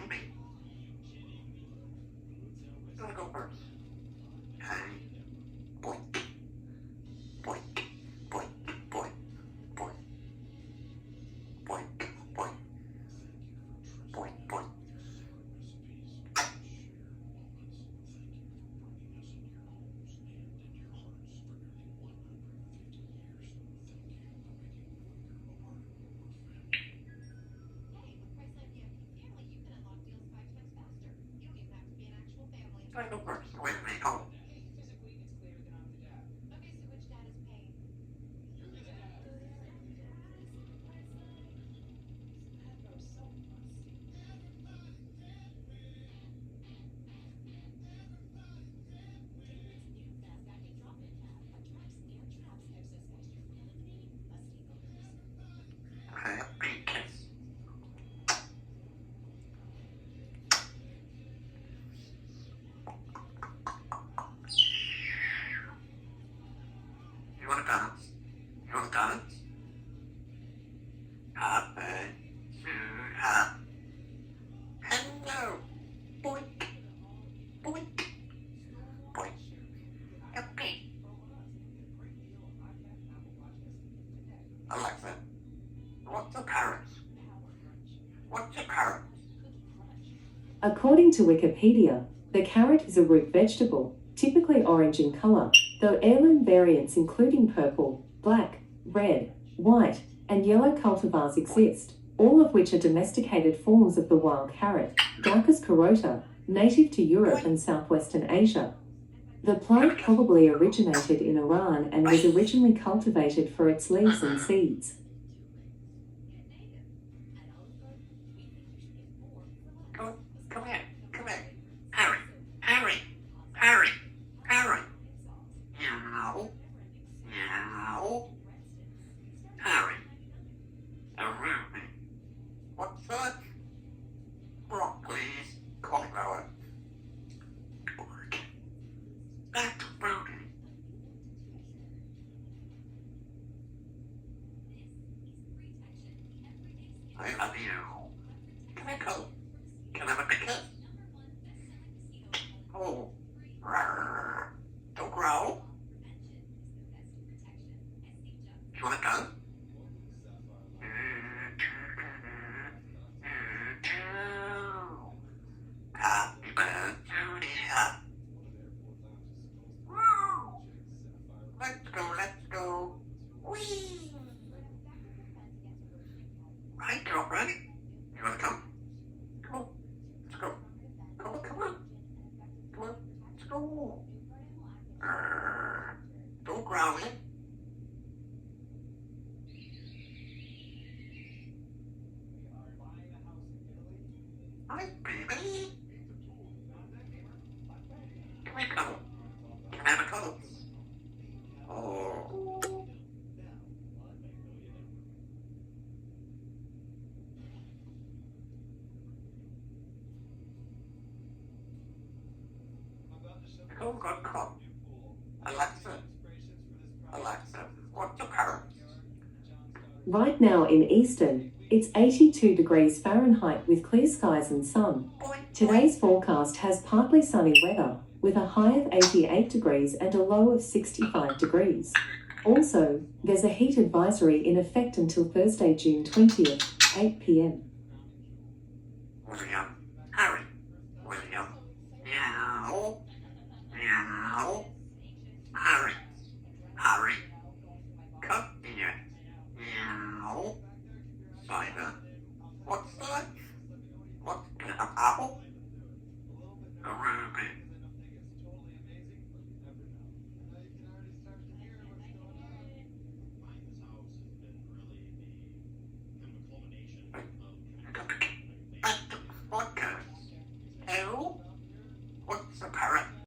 me. You want to go first? Okay. Boink. Boink. Boink. Boink. Boink. Boink. Boink. Boink. Boink. I go first. Wait a minute. Oh. Okay, big kiss. You want to dance? You want to dance? Happy to have. Hello. Boink. Boink. Boink. Okay. Alexa, what's a parrot? What's a parrot? According to Wikipedia, the carrot is a root vegetable, typically orange in color, though heirloom variants including purple, black, red, white, and yellow cultivars exist, all of which are domesticated forms of the wild carrot, Daucus carota, native to Europe and southwestern Asia. The plant probably originated in Iran and was originally cultivated for its leaves and seeds. Come here. Come here. Harry. Harry. Harry. Harry. Meow. Meow. Harry. Around me. What's that? Broccoli. Cauliflower. Pork. That's broccoli. I love you. Can I go? Can I have a picture? Oh. Rawr. Don't growl. You want to go? Happy birthday to you. Woo. Let's go, let's go. Whee! Right, girlfriend? You want to come? Come on. Let's go. Come on, come on. Come on. Let's go. Don't growl it. Hi, baby. Come here, cuddle. Can I have a cuddle? Oh. Who got caught? Alexa. Alexa, what's a parrot? Right now in Easton, it's 82 degrees Fahrenheit with clear skies and sun. Today's forecast has partly sunny weather, with a high of 88 degrees and a low of 65 degrees. Also, there's a heat advisory in effect until Thursday, June 20th, 8 p.m. William.